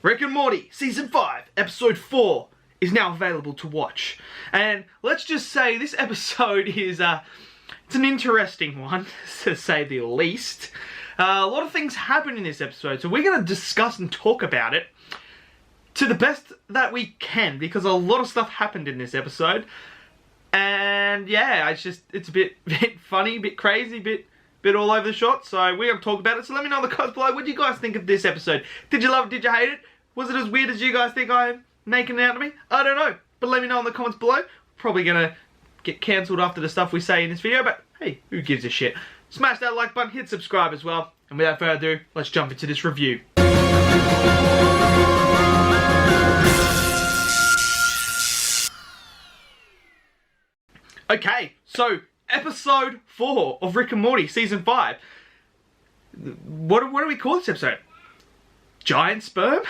Rick and Morty Season 5, Episode 4 is now available to watch. And let's just say this episode is, it's an interesting one, to say the least. A lot of things happen in this episode, so we're going to discuss and talk about it to the best that we can, because a lot of stuff happened in this episode. And yeah, it's a bit funny, a bit crazy, bit all over the shot, so we're going to talk about it. So let me know in the comments below, what do you guys think of this episode? Did you love it? Did you hate it? Was it as weird as you guys think I'm making it out to me? I don't know, but let me know in the comments below. Probably going to get cancelled after the stuff we say in this video, but hey, who gives a shit? Smash that like button, hit subscribe as well, and without further ado, let's jump into this review. Okay, so episode 4 of Rick and Morty Season 5. What do we call this episode? Giant sperm?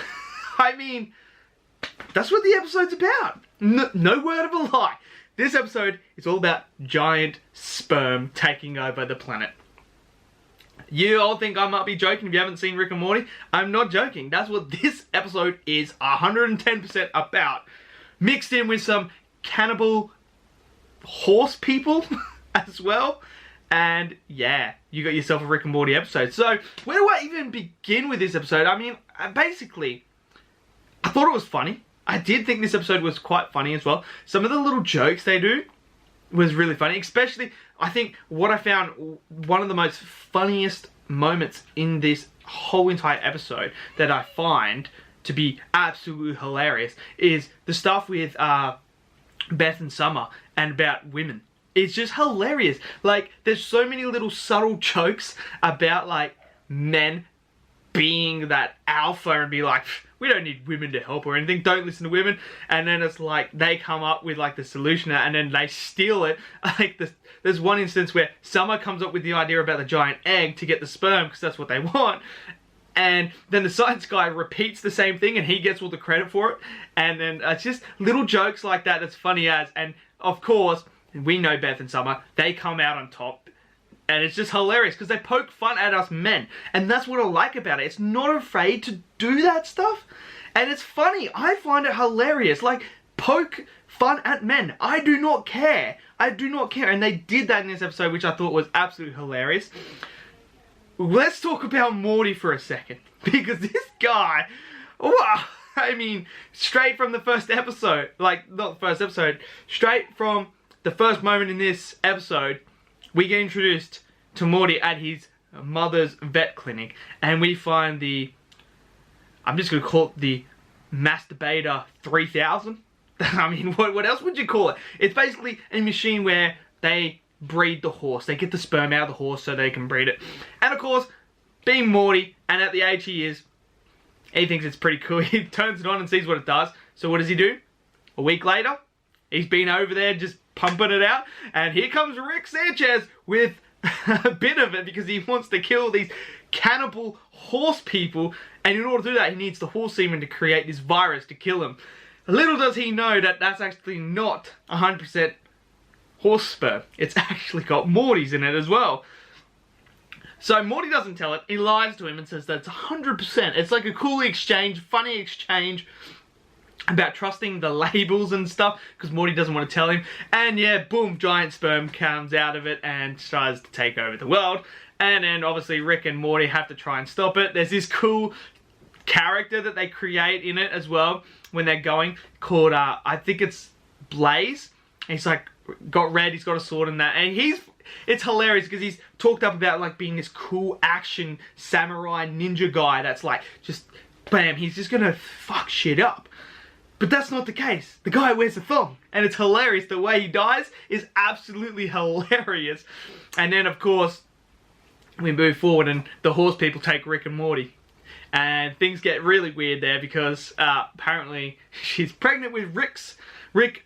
I mean, that's what the episode's about. No word of a lie. This episode is all about giant sperm taking over the planet. You all think I might be joking if you haven't seen Rick and Morty. I'm not joking. That's what this episode is 110% about. Mixed in with some cannibal horse people as well. And yeah, you got yourself a Rick and Morty episode. So where do I even begin with this episode? I mean, basically, I thought it was funny. I did think this episode was quite funny as well. Some of the little jokes they do was really funny. Especially, I think what I found one of the most funniest moments in this whole entire episode that I find to be absolutely hilarious is the stuff with Beth and Summer and about women. It's just hilarious. Like, there's so many little subtle jokes about, like, men being that alpha and be like, we don't need women to help or anything, don't listen to women. And then it's like, they come up with, like, the solution and then they steal it. Like, there's one instance where Summer comes up with the idea about the giant egg to get the sperm, because that's what they want. And then the science guy repeats the same thing and he gets all the credit for it. And then it's just little jokes like that that's funny as. And, of course, we know Beth and Summer, they come out on top. And it's just hilarious because they poke fun at us men. And that's what I like about it. It's not afraid to do that stuff. And it's funny. I find it hilarious. Like, poke fun at men. I do not care. I do not care. And they did that in this episode, which I thought was absolutely hilarious. Let's talk about Morty for a second. Because this guy, wow, I mean, straight from the first episode, like, not the first episode, straight from the first moment in this episode, we get introduced to Morty at his mother's vet clinic. And we find the, I'm just going to call it the Masturbator 3000. I mean, what else would you call it? It's basically a machine where they breed the horse. They get the sperm out of the horse so they can breed it. And of course, being Morty, and at the age he is, he thinks it's pretty cool. He turns it on and sees what it does. So what does he do? A week later, he's been over there just pumping it out, and here comes Rick Sanchez with a bit of it because he wants to kill these cannibal horse people, and in order to do that he needs the horse semen to create this virus to kill him. Little does he know that that's actually not 100% horse sperm. It's actually got Morty's in it as well. So Morty doesn't tell it, he lies to him and says that it's 100%. It's like a cool exchange, funny exchange about trusting the labels and stuff, because Morty doesn't want to tell him. And yeah, boom, giant sperm comes out of it and tries to take over the world. And then obviously Rick and Morty have to try and stop it. There's this cool character that they create in it as well when they're going, called, I think it's Blaze. And he's like, got red, he's got a sword and that. And it's hilarious because he's talked up about like being this cool action samurai ninja guy that's like, just, bam, he's just gonna fuck shit up. But that's not the case. The guy wears a thong. And it's hilarious. The way he dies is absolutely hilarious. And then, of course, we move forward and the horse people take Rick and Morty. And things get really weird there because apparently she's pregnant with Rick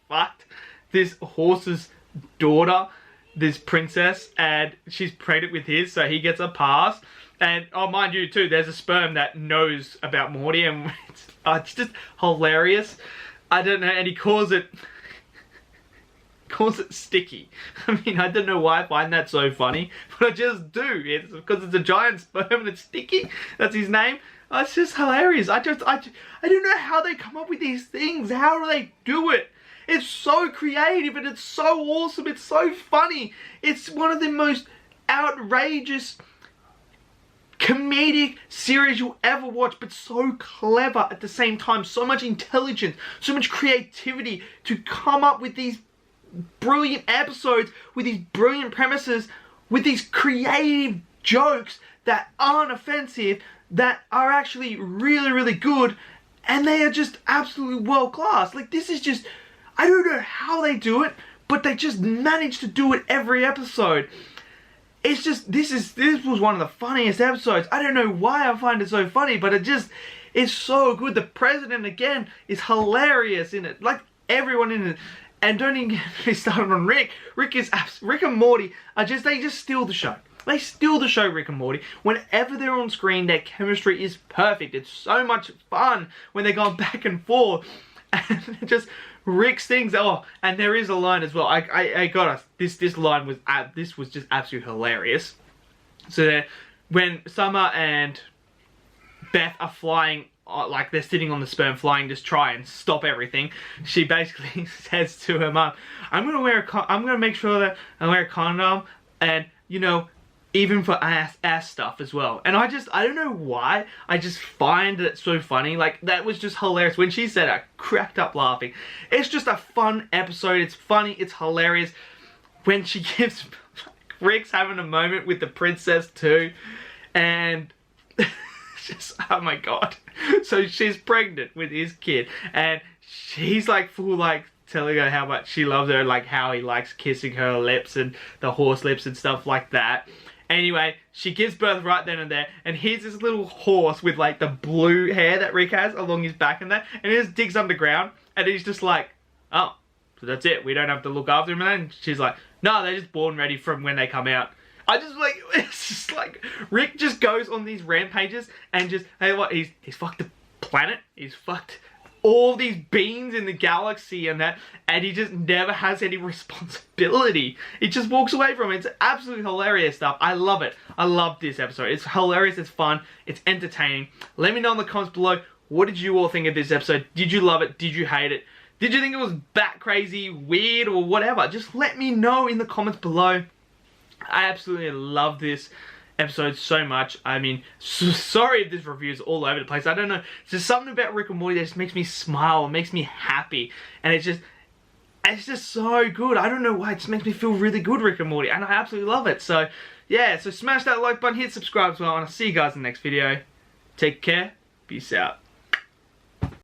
fucked this horse's daughter, this princess, and she's pregnant with his, so he gets a pass. And, oh, mind you, too, there's a sperm that knows about Morty, and it's just hilarious. I don't know, and he calls it calls it sticky. I mean, I don't know why I find that so funny, but I just do. It's because it's a giant sperm and it's sticky. That's his name. It's just hilarious. I don't know how they come up with these things. How do they do it? It's so creative and it's so awesome. It's so funny. It's one of the most outrageous comedic series you'll ever watch, but so clever at the same time. So much intelligence, so much creativity to come up with these brilliant episodes, with these brilliant premises, with these creative jokes that aren't offensive, that are actually really, really good, and they are just absolutely world class. Like, this is just, I don't know how they do it, but they just manage to do it every episode. It's just, this was one of the funniest episodes. I don't know why I find it so funny, but it's so good. The president, again, is hilarious in it. Like, everyone in it. And don't even get me started on Rick. Rick and Morty they just steal the show. They steal the show, Rick and Morty. Whenever they're on screen, their chemistry is perfect. It's so much fun when they're going back and forth. And just Rick's things. Oh, and there is a line as well. I got us. This line was just absolutely hilarious. So when Summer and Beth are flying, like they're sitting on the sperm flying, just try and stop everything. She basically says to her mum, I'm gonna make sure that I wear a condom, and you know, even for ass stuff as well. And I don't know why, I just find it so funny. Like, that was just hilarious. When she said it, I cracked up laughing. It's just a fun episode. It's funny, it's hilarious. When she gives, Rick's having a moment with the princess too, and just, oh my god. So she's pregnant with his kid, and she's like full, like, telling her how much she loves her, like how he likes kissing her lips and the horse lips and stuff like that. Anyway, she gives birth right then and there, and here's this little horse with like the blue hair that Rick has along his back and that, and he just digs underground, and he's just like, oh, so that's it, we don't have to look after him. And then she's like, no, they're just born ready from when they come out. I just like, it's just like, Rick just goes on these rampages and just, hey, what, he's fucked the planet, he's fucked all these beings in the galaxy and that, and he just never has any responsibility. He just walks away from it. It's absolutely hilarious stuff. I love it. I love this episode. It's hilarious, it's fun, it's entertaining. Let me know in the comments below, what did you all think of this episode? Did you love it? Did you hate it? Did you think it was bat crazy, weird, or whatever? Just let me know in the comments below. I absolutely love this episode so much. I mean, sorry if this review is all over the place. I don't know. It's just something about Rick and Morty that just makes me smile, makes me happy, and it's just so good. I don't know why, it just makes me feel really good, Rick and Morty, and I absolutely love it. So yeah, so smash that like button, hit subscribe as well, and I'll see you guys in the next video. Take care. Peace out.